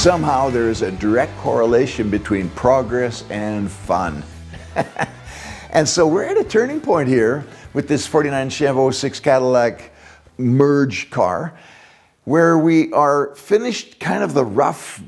Somehow there is a direct correlation between progress and fun. And so we're at a turning point here with this 49 Chevy 06 Cadillac merge car, where we are finished kind of the rough,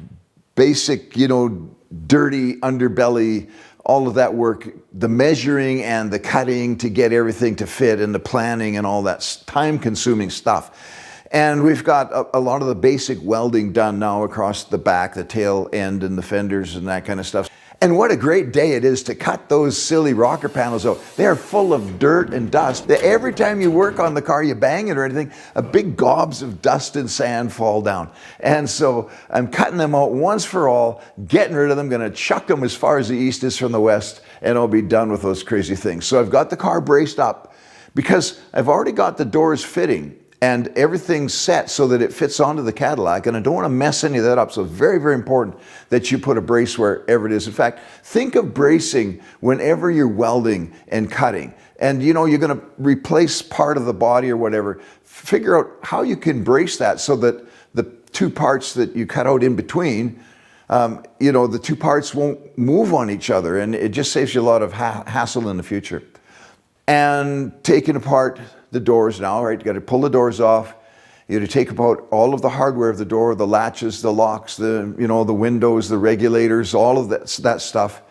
basic, dirty underbelly, all of that work, the measuring and the cutting to get everything to fit, and the planning and all that time-consuming stuff. And we've got a lot of the basic welding done now across the back, the tail end and the fenders and that kind of stuff. And what a great day it is to cut those silly rocker panels out. They are full of dirt and dust. Every time you work on the car, you bang it or anything, a big gobs of dust and sand fall down. And so I'm cutting them out once for all, getting rid of them, gonna chuck them as far as the east is from the west, and I'll be done with those crazy things. So I've got the car braced up because I've already got the doors fitting and everything's set so that it fits onto the Cadillac, and I don't want to mess any of that up. So it's very, very important that you put a brace wherever it is. In fact, think of bracing whenever you're welding and cutting. And you're going to replace part of the body or whatever. Figure out how you can brace that so that the two parts that you cut out in between, the two parts won't move on each other, and it just saves you a lot of hassle in the future. And taking apart the doors now, right? You got to pull the doors off. You got to take apart all of the hardware of the door, the latches, the locks, the windows, the regulators, all of that stuff.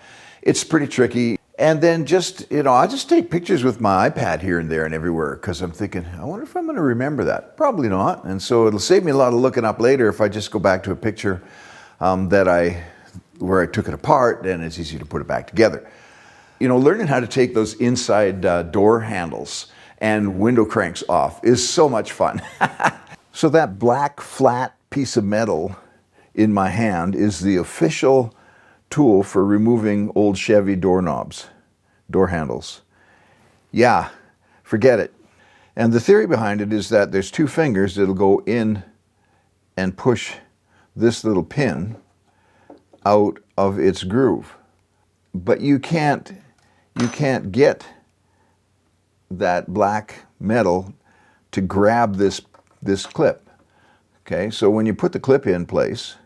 It's pretty tricky. And then I just take pictures with my iPad here and there and everywhere because I'm thinking, I wonder if I'm going to remember that. Probably not. And so it'll save me a lot of looking up later if I just go back to a picture where I took it apart, and it's easy to put it back together. Learning how to take those inside door handles and window cranks off is so much fun. So that black flat piece of metal in my hand is the official tool for removing old Chevy doorknobs, door handles. Yeah, forget it. And the theory behind it is that there's two fingers that'll go in and push this little pin out of its groove. But you can't get that black metal to grab this clip. Okay, so when you put the clip in place,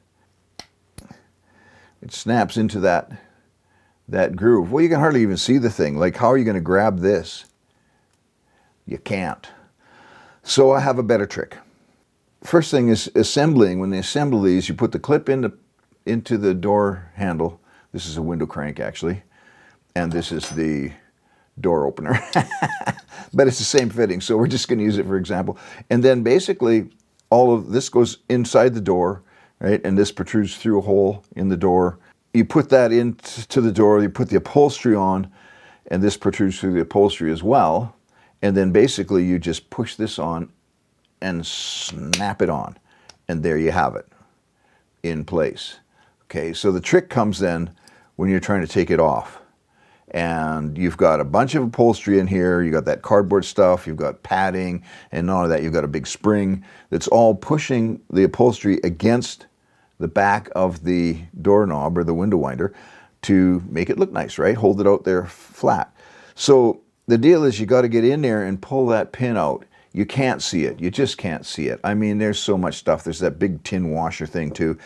it snaps into that groove. Well, you can hardly even see the thing. Like, how are you going to grab this? You can't. So I have a better trick. First thing is assembling. When they assemble these, you put the clip into the door handle. This is a window crank, actually, and this is the door opener. But it's the same fitting, so we're just going to use it for example. And then basically all of this goes inside the door, right? And this protrudes through a hole in the door. You put that into the door, you put the upholstery on, and this protrudes through the upholstery as well. And then basically you just push this on and snap it on, and there you have it in place. Okay, so the trick comes then when you're trying to take it off. And you've got a bunch of upholstery in here, you got that cardboard stuff, you've got padding, and none of that, you've got a big spring that's all pushing the upholstery against the back of the doorknob or the window winder to make it look nice, right? Hold it out there flat. So the deal is you got to get in there and pull that pin out. You can't see it. You just can't see it. I mean, there's so much stuff. There's that big tin washer thing too,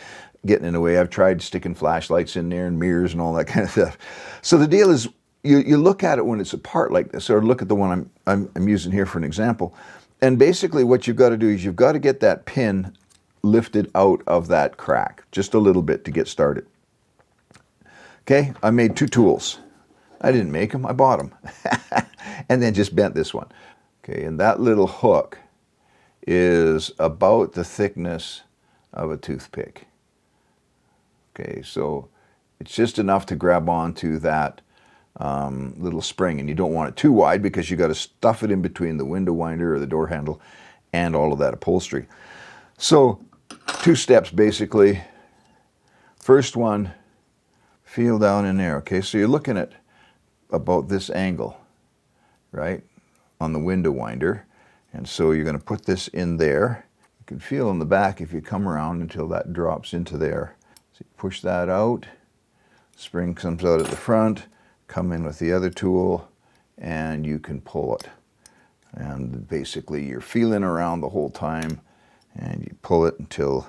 getting in the way. I've tried sticking flashlights in there and mirrors and all that kind of stuff. So the deal is, you look at it when it's apart like this, or look at the one I'm using here for an example. And basically what you've got to do is you've got to get that pin lifted out of that crack, just a little bit to get started. Okay, I made two tools. I didn't make them, I bought them. And then just bent this one. Okay, and that little hook is about the thickness of a toothpick. Okay, so it's just enough to grab onto that little spring, and you don't want it too wide because you got to stuff it in between the window winder or the door handle and all of that upholstery. So two steps basically. First one, feel down in there. Okay, so you're looking at about this angle, right, on the window winder, and so you're going to put this in there. You can feel in the back if you come around until that drops into there. So you push that out, spring comes out at the front, come in with the other tool, and you can pull it. And basically you're feeling around the whole time, and you pull it until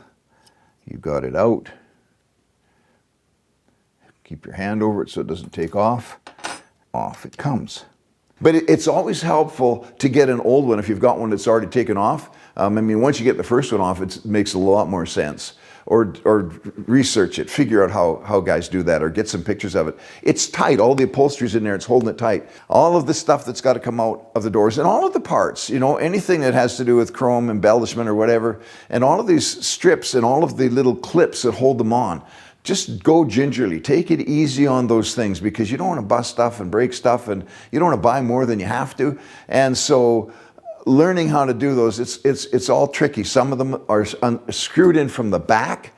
you got it out, Keep your hand over it so it doesn't take off. Off it comes. But it's always helpful to get an old one if you've got one that's already taken off. I mean, once you get the first one off, it makes a lot more sense. Or research it, figure out how guys do that, or get some pictures of it. It's tight, all the upholstery's in there, it's holding it tight. All of the stuff that's got to come out of the doors, and all of the parts, you know, anything that has to do with chrome, embellishment or whatever, and all of these strips and all of the little clips that hold them on. Just go gingerly, take it easy on those things, because you don't want to bust stuff and break stuff, and you don't want to buy more than you have to. And so learning how to do those, it's all tricky. Some of them are screwed in from the back,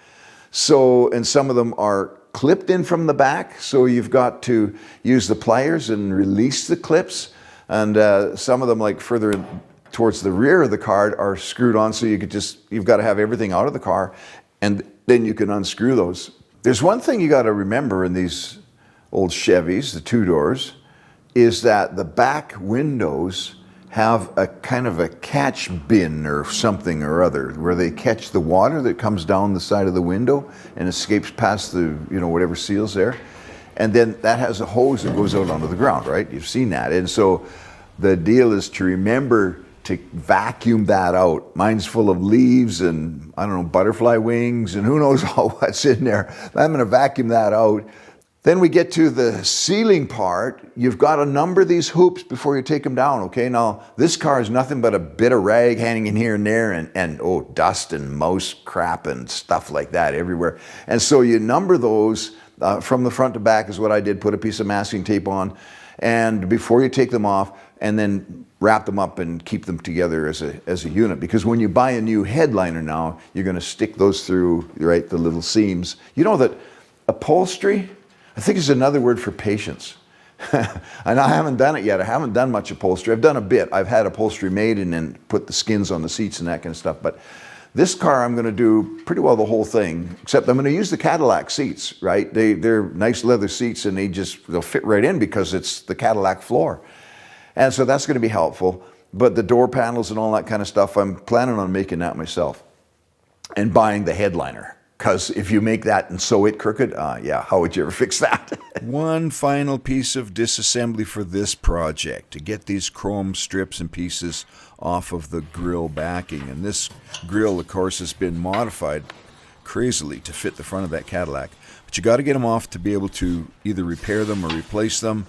and some of them are clipped in from the back, so you've got to use the pliers and release the clips. And some of them, like further towards the rear of the car, are screwed on, so you've got to have everything out of the car, and then you can unscrew those. There's one thing you got to remember in these old Chevys, the two doors, is that the back windows have a kind of a catch bin or something or other, where they catch the water that comes down the side of the window and escapes past the, you know, whatever seal's there. And then that has a hose that goes out onto the ground, right? You've seen that. And so the deal is to remember to vacuum that out. Mine's full of leaves and, I don't know, butterfly wings and who knows what's in there. I'm gonna vacuum that out. Then we get to the sealing part. You've got to number these hoops before you take them down, okay? Now, this car is nothing but a bit of rag hanging in here and there, and dust and mouse crap and stuff like that everywhere. And so you number those from the front to back is what I did, put a piece of masking tape on, and before you take them off, and then wrap them up and keep them together as a unit. Because when you buy a new headliner now, you're gonna stick those through, right, the little seams. You know that upholstery, I think is another word for patience. And I haven't done it yet. I haven't done much upholstery. I've done a bit. I've had upholstery made and then put the skins on the seats and that kind of stuff. But this car, I'm gonna do pretty well the whole thing, except I'm gonna use the Cadillac seats, right? They're nice leather seats, and they'll fit right in because it's the Cadillac floor. And so that's going to be helpful. But the door panels and all that kind of stuff, I'm planning on making that myself and buying the headliner. Because if you make that and sew it crooked, yeah, how would you ever fix that? One final piece of disassembly for this project, to get these chrome strips and pieces off of the grille backing. And this grille, of course, has been modified crazily to fit the front of that Cadillac. But you got to get them off to be able to either repair them or replace them.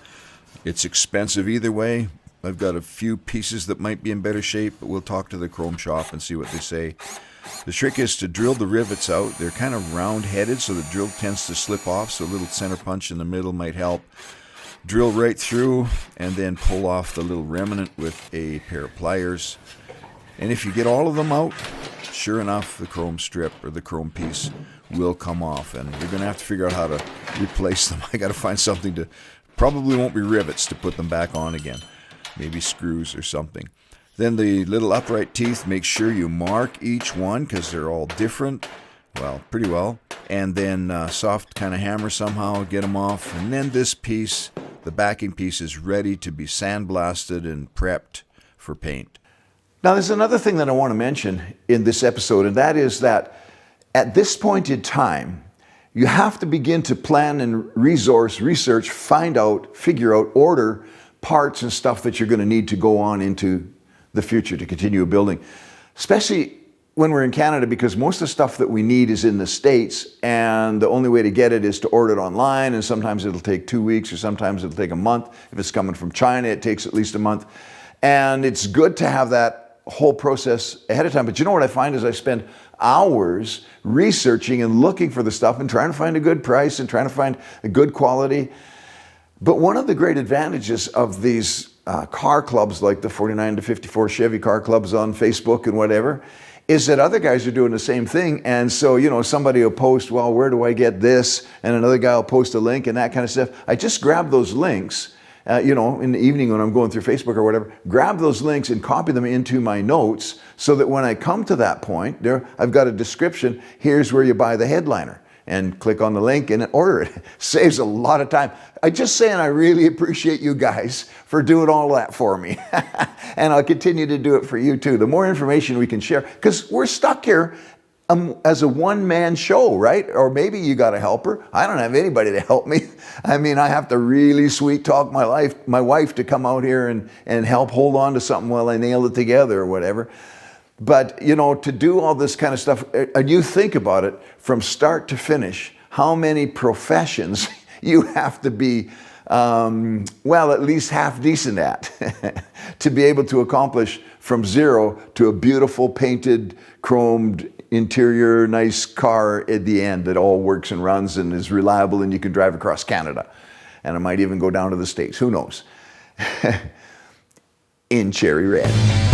It's expensive either way. I've got a few pieces that might be in better shape, but we'll talk to the chrome shop and see what they say. The trick is to drill the rivets out. They're kind of round-headed, so the drill tends to slip off, so a little center punch in the middle might help. Drill right through, and then pull off the little remnant with a pair of pliers. And if you get all of them out, sure enough, the chrome strip or the chrome piece will come off, and you're going to have to figure out how to replace them. I got to find something to... Probably won't be rivets to put them back on again. Maybe screws or something. Then the little upright teeth, make sure you mark each one because they're all different. Well, pretty well. And then soft kind of hammer somehow, get them off. And then this piece, the backing piece, is ready to be sandblasted and prepped for paint. Now there's another thing that I want to mention in this episode, and that is that at this point in time, you have to begin to plan and research, find out, figure out, order parts and stuff that you're going to need to go on into the future to continue building. Especially when we're in Canada, because most of the stuff that we need is in the States, and the only way to get it is to order it online, and sometimes it'll take 2 weeks, or sometimes it'll take a month. If it's coming from China, it takes at least a month. And it's good to have that whole process ahead of time. But you know what I find is I spend hours researching and looking for the stuff and trying to find a good price and trying to find a good quality. But one of the great advantages of these car clubs, like the 49 to 54 Chevy car clubs on Facebook and whatever, is that other guys are doing the same thing. And so, you know, somebody will post, well, where do I get this? And another guy will post a link and that kind of stuff. I just grab those links, you know, in the evening when I'm going through Facebook or whatever, grab those links and copy them into my notes so that when I come to that point, there I've got a description, here's where you buy the headliner. And click on the link and order it. Saves a lot of time. I just saying I really appreciate you guys for doing all that for me. And I'll continue to do it for you too. The more information we can share, because we're stuck here as a one-man show, right? Or maybe you got a helper. I don't have anybody to help me. I mean, I have to really sweet talk my wife to come out here and help hold on to something while I nail it together or whatever. But, you know, to do all this kind of stuff, and you think about it from start to finish, how many professions you have to be, well, at least half decent at to be able to accomplish from zero to a beautiful painted, chromed, interior, nice car at the end that all works and runs and is reliable and you can drive across Canada. And it might even go down to the States, who knows? In cherry red.